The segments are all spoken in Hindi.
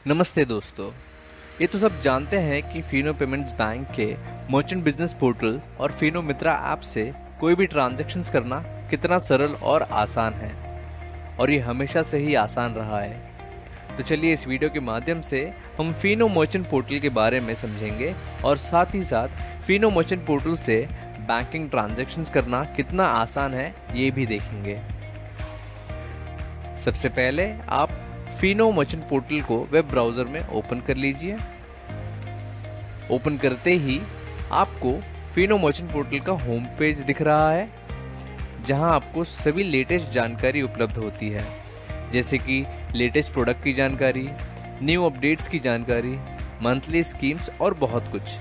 नमस्ते दोस्तों। ये तो सब जानते हैं कि फिनो पेमेंट्स बैंक के मर्चेंट बिजनेस पोर्टल और फिनो मित्रा ऐप से कोई भी ट्रांजैक्शंस करना कितना सरल और आसान है, और ये हमेशा से ही आसान रहा है। तो चलिए इस वीडियो के माध्यम से हम फिनो मर्चेंट पोर्टल के बारे में समझेंगे और साथ ही साथ फिनो मर्चेंट पोर्टल से बैंकिंग ट्रांजैक्शंस करना कितना आसान है ये भी देखेंगे। सबसे पहले आप फिनो मर्चेंट पोर्टल को वेब ब्राउज़र में ओपन कर लीजिए। ओपन करते ही आपको फिनो मर्चेंट पोर्टल का होम पेज दिख रहा है, जहां आपको सभी लेटेस्ट जानकारी उपलब्ध होती है, जैसे कि लेटेस्ट प्रोडक्ट की जानकारी, न्यू अपडेट्स की जानकारी, मंथली स्कीम्स और बहुत कुछ।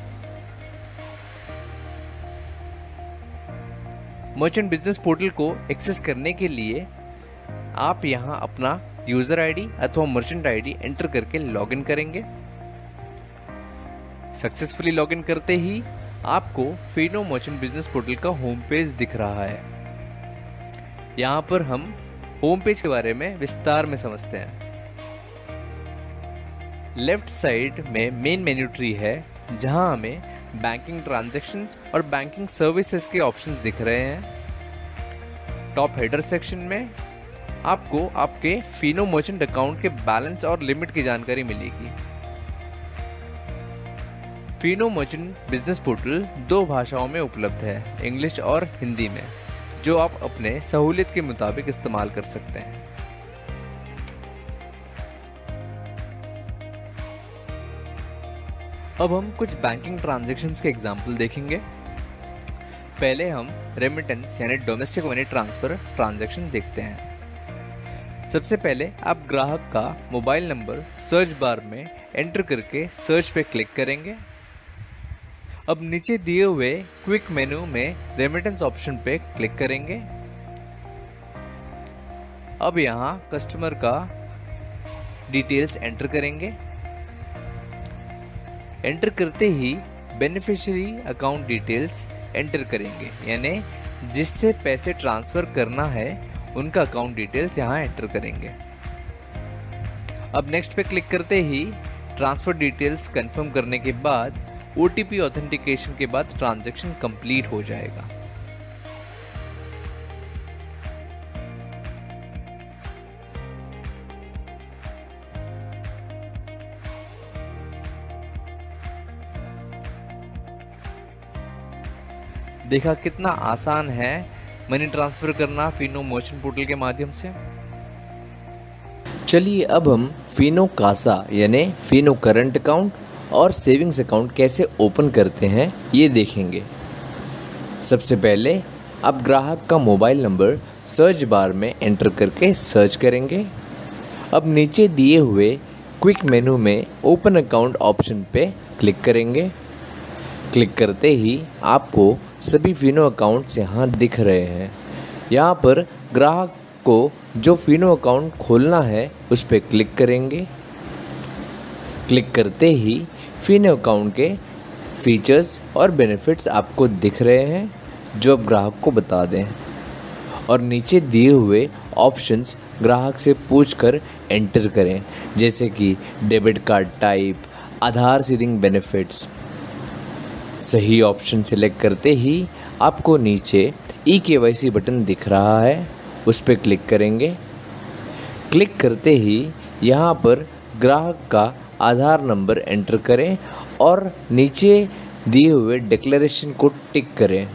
मर्चेंट बिजनेस पोर्टल को एक्सेस करने के लिए आप यहां अपना यूजर आईडी अथवा मर्चेंट आईडी एंटर करके लॉगिन करेंगे। सक्सेसफुली लॉगिन करते ही आपको फिनो मर्चेंट बिजनेस पोर्टल का होम पेज दिख रहा है। यहां पर हम होम पेज के बारे में विस्तार में समझते हैं। लेफ्ट साइड में मेन मेन्यू ट्री है, जहां हमें बैंकिंग ट्रांजैक्शंस और बैंकिंग सर्विसेज के ऑप्शंस दिख रहे हैं। टॉप हेडर सेक्शन में आपको आपके फिनो मर्चेंट अकाउंट के बैलेंस और लिमिट की जानकारी मिलेगी। फिनो मर्चेंट बिजनेस पोर्टल 2 भाषाओं में उपलब्ध है, इंग्लिश और हिंदी में, जो आप अपने सहूलियत के मुताबिक इस्तेमाल कर सकते हैं। अब हम कुछ बैंकिंग ट्रांजैक्शंस के एग्जाम्पल देखेंगे। पहले हम रेमिटेंस यानी डोमेस्टिक मनी ट्रांसफर ट्रांजैक्शन देखते हैं। सबसे पहले आप ग्राहक का मोबाइल नंबर सर्च बार में एंटर करके सर्च पे क्लिक करेंगे। अब नीचे दिए हुए क्विक मेनू में रेमिटेंस ऑप्शन पे क्लिक करेंगे। अब यहाँ कस्टमर का डिटेल्स एंटर करेंगे। एंटर करते ही बेनिफिशियरी अकाउंट डिटेल्स एंटर करेंगे, यानी जिससे पैसे ट्रांसफर करना है उनका अकाउंट डिटेल्स यहाँ एंटर करेंगे। अब नेक्स्ट पे क्लिक करते ही ट्रांसफर डिटेल्स कंफर्म करने के बाद ओटीपी ऑथेंटिकेशन के बाद ट्रांजैक्शन कंप्लीट हो जाएगा। देखा कितना आसान है मनी ट्रांसफर करना फिनो मर्चेंट पोर्टल के माध्यम से। चलिए अब हम फिनो कासा यानी फिनो करंट अकाउंट और सेविंग्स अकाउंट कैसे ओपन करते हैं ये देखेंगे। सबसे पहले आप ग्राहक का मोबाइल नंबर सर्च बार में एंटर करके सर्च करेंगे। अब नीचे दिए हुए क्विक मेनू में ओपन अकाउंट ऑप्शन पे क्लिक करेंगे। क्लिक करते ही आपको सभी फिनो अकाउंट्स यहाँ दिख रहे हैं। यहाँ पर ग्राहक को जो फिनो अकाउंट खोलना है उस पर क्लिक करेंगे। क्लिक करते ही फिनो अकाउंट के फीचर्स और बेनिफिट्स आपको दिख रहे हैं, जो अब ग्राहक को बता दें, और नीचे दिए हुए ऑप्शंस ग्राहक से पूछकर एंटर करें, जैसे कि डेबिट कार्ड टाइप, आधार सीडिंग बेनिफिट्स। सही ऑप्शन सिलेक्ट करते ही आपको नीचे eKYC बटन दिख रहा है, उस पर क्लिक करेंगे। क्लिक करते ही यहाँ पर ग्राहक का आधार नंबर एंटर करें और नीचे दिए हुए डिक्लेरेशन को टिक करें।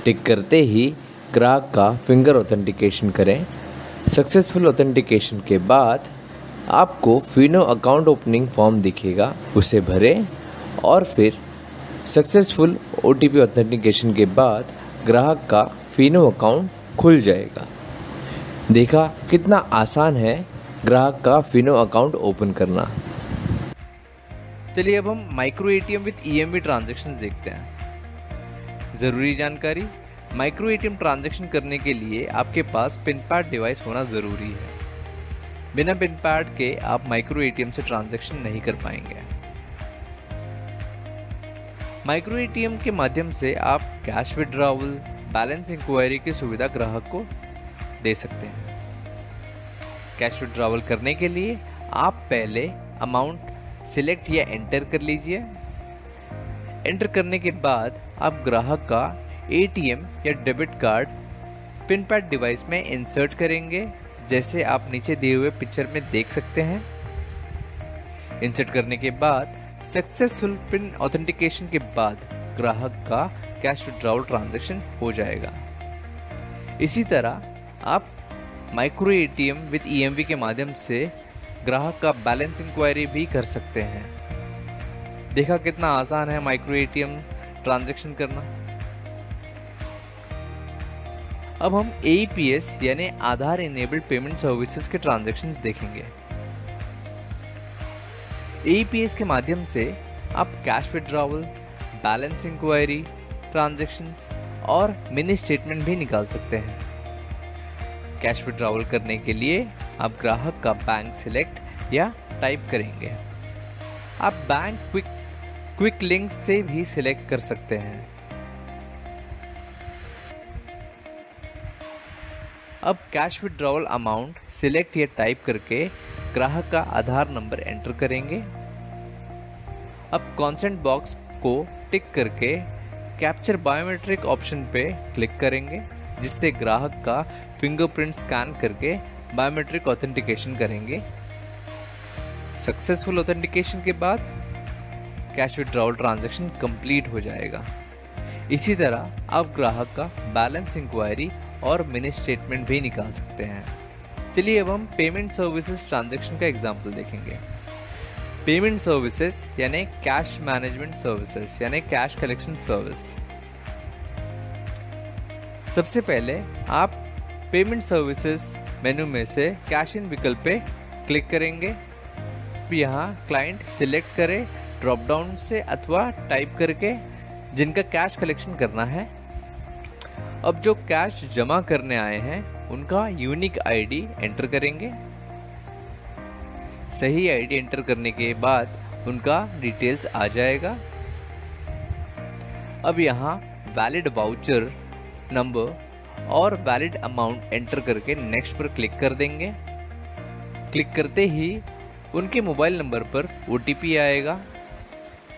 टिक करते ही ग्राहक का फिंगर ऑथेंटिकेशन करें। सक्सेसफुल ऑथेंटिकेशन के बाद आपको फिनो अकाउंट ओपनिंग फॉर्म दिखेगा, उसे भरें और फिर सक्सेसफुल ओटीपी ऑथेंटिकेशन के बाद ग्राहक का फिनो अकाउंट खुल जाएगा। देखा कितना आसान है ग्राहक का फिनो अकाउंट ओपन करना। चलिए अब हम micro ATM with EMV transactions देखते हैं। ज़रूरी जानकारी, माइक्रो एटीएम ट्रांजैक्शन करने के लिए आपके पास पिन पैड डिवाइस होना ज़रूरी है। बिना पिन पैड के आप माइक्रो एटीएम से ट्रांजैक्शन नहीं कर पाएंगे। माइक्रो एटीएम के माध्यम से आप कैश विड्रॉवल, बैलेंस इंक्वायरी की सुविधा ग्राहक को दे सकते हैं। कैश विड्रॉवल करने के लिए आप पहले अमाउंट सिलेक्ट या एंटर कर लीजिए। एंटर करने के बाद आप ग्राहक का एटीएम या debit card pin pad device में इंसर्ट करेंगे, जैसे आप नीचे दिए हुए पिक्चर में देख सकते हैं। इंसर्ट करने के बाद सक्सेसफुल पिन ऑथेंटिकेशन के बाद ग्राहक का कैश विड्रॉवल ट्रांजैक्शन हो जाएगा। इसी तरह आप माइक्रो एटीएम विद ईएमवी के माध्यम से ग्राहक का बैलेंस इंक्वायरी भी कर सकते हैं। देखा कितना आसान है माइक्रो एटीएम ट्रांजैक्शन करना। अब हम AEPS यानी आधार इनेबल्ड पेमेंट सर्विसेज के ट्रांजैक्शंस देखेंगे। AEPS के माध्यम से आप cash withdrawal, balance inquiry, transactions और मिनी स्टेटमेंट भी निकाल सकते हैं। कैश विड्रॉवल करने के लिए आप ग्राहक का बैंक सिलेक्ट या टाइप करेंगे। आप बैंक क्विक लिंक से भी सिलेक्ट कर सकते हैं। अब कैश विड्रॉवल अमाउंट सिलेक्ट या टाइप करके ग्राहक का आधार नंबर एंटर करेंगे। अब कॉन्सेंट बॉक्स को टिक करके कैप्चर बायोमेट्रिक ऑप्शन पे क्लिक करेंगे, जिससे ग्राहक का फिंगरप्रिंट स्कैन करके बायोमेट्रिक ऑथेंटिकेशन करेंगे। सक्सेसफुल ऑथेंटिकेशन के बाद कैश विड्रॉवल ट्रांजैक्शन कंप्लीट हो जाएगा। इसी तरह आप ग्राहक का बैलेंस इंक्वायरी और मिनी स्टेटमेंट भी निकाल सकते हैं। चलिए अब हम पेमेंट सर्विसेज ट्रांजैक्शन का एग्जांपल देखेंगे। पेमेंट सर्विसेज यानी कैश मैनेजमेंट सर्विसेज यानी कैश कलेक्शन सर्विस। सबसे पहले आप पेमेंट सर्विसेज मेनू में से कैश इन विकल्प पे क्लिक करेंगे। यहाँ क्लाइंट सिलेक्ट करें ड्रॉप डाउन से अथवा टाइप करके जिनका कैश कलेक्शन करना है। अब जो कैश जमा करने आए हैं उनका यूनिक आईडी एंटर करेंगे। सही आईडी एंटर करने के बाद उनका डिटेल्स आ जाएगा। अब यहाँ वैलिड वाउचर नंबर और वैलिड अमाउंट एंटर करके नेक्स्ट पर क्लिक कर देंगे। क्लिक करते ही उनके मोबाइल नंबर पर OTP आएगा।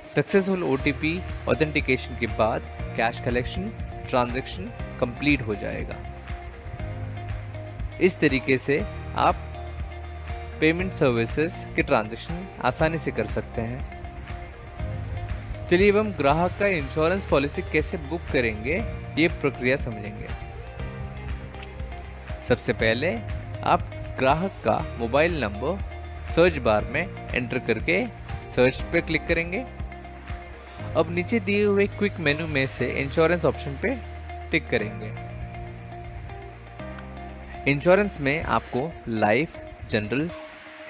सक्सेसफुल OTP ऑथेंटिकेशन के बाद कैश कलेक्शन ट्रांजैक्शन कंप्लीट हो जाएगा। इस तरीके से आप पेमेंट सर्विसेज के ट्रांजैक्शन आसानी से कर सकते हैं। चलिए अब हम ग्राहक का इंश्योरेंस पॉलिसी कैसे बुक करेंगे ये प्रक्रिया समझेंगे। सबसे पहले आप ग्राहक का मोबाइल नंबर सर्च बार में एंटर करके सर्च पे क्लिक करेंगे। अब नीचे दिए हुए क्विक मेनू में से इंश्योरेंस ऑप्शन पे टिक करेंगे। इंश्योरेंस में आपको लाइफ, जनरल,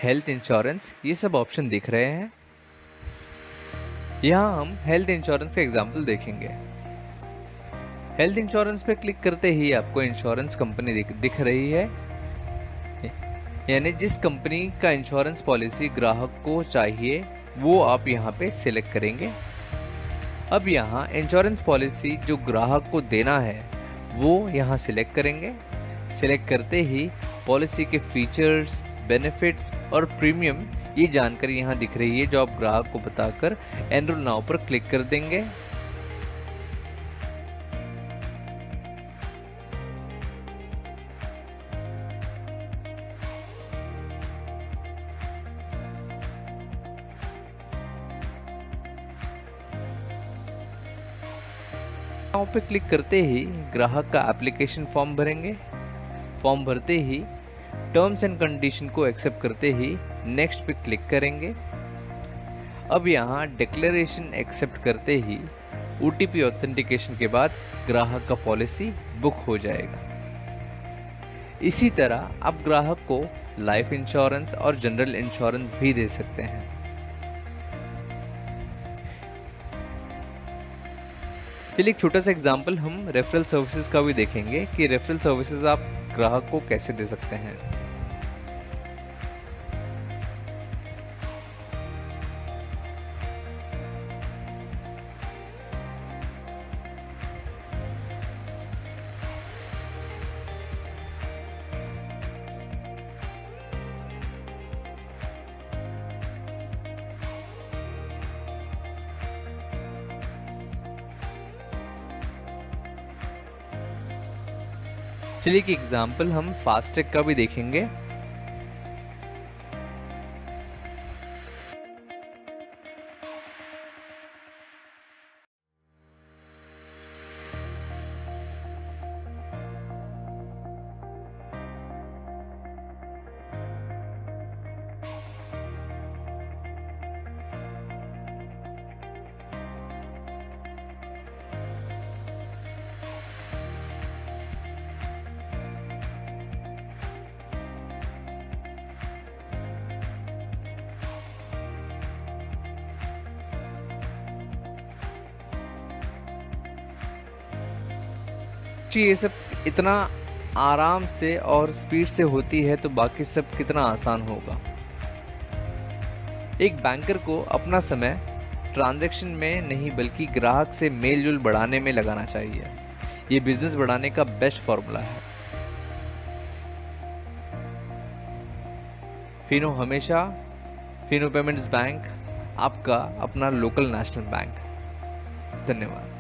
हेल्थ इंश्योरेंस ये सब ऑप्शन दिख रहे हैं। यहाँ हम हेल्थ इंश्योरेंस का एग्जांपल देखेंगे। हेल्थ इंश्योरेंस पे क्लिक करते ही आपको इंश्योरेंस कंपनी दिख रही है, यानी जिस कंपनी का इंश्योरेंस पॉलिसी ग्राहक को चाहिए वो आप यहाँ पे सिलेक्ट करेंगे। अब यहाँ इंश्योरेंस पॉलिसी जो ग्राहक को देना है वो यहाँ सिलेक्ट करेंगे। सिलेक्ट करते ही पॉलिसी के फीचर्स, बेनिफिट्स और प्रीमियम ये जानकारी यहाँ दिख रही है, जो आप ग्राहक को बताकर एनरोल नाउ पर क्लिक कर देंगे। नाउ पे क्लिक करते ही ग्राहक का एप्लीकेशन फॉर्म भरेंगे। फॉर्म भरते ही टर्म्स एंड कंडीशन को एक्सेप्ट करते ही नेक्स्ट पे क्लिक करेंगे। अब यहाँ डिक्लेरेशन एक्सेप्ट करते ही OTP ऑथेंटिकेशन के बाद ग्राहक का पॉलिसी बुक हो जाएगा। इसी तरह आप ग्राहक को लाइफ इंश्योरेंस और जनरल इंश्योरेंस भी दे सकते हैं। चलिए एक छोटा सा एग्जांपल हम रेफरल सर्विसेज का भी देखेंगे कि रेफरल सर्विसेज आप ग्राहक को कैसे दे सकते हैं। चलिए एक एग्जाम्पल हम फास्टैग का भी देखेंगे। ये सब इतना आराम से और स्पीड से होती है तो बाकी सब कितना आसान होगा। एक बैंकर को अपना समय ट्रांजैक्शन में नहीं बल्कि ग्राहक से मेल जोल बढ़ाने में लगाना चाहिए। ये बिजनेस बढ़ाने का बेस्ट फॉर्मूला है। फिनो हमेशा फिनो पेमेंट्स बैंक आपका अपना लोकल नेशनल बैंक। धन्यवाद।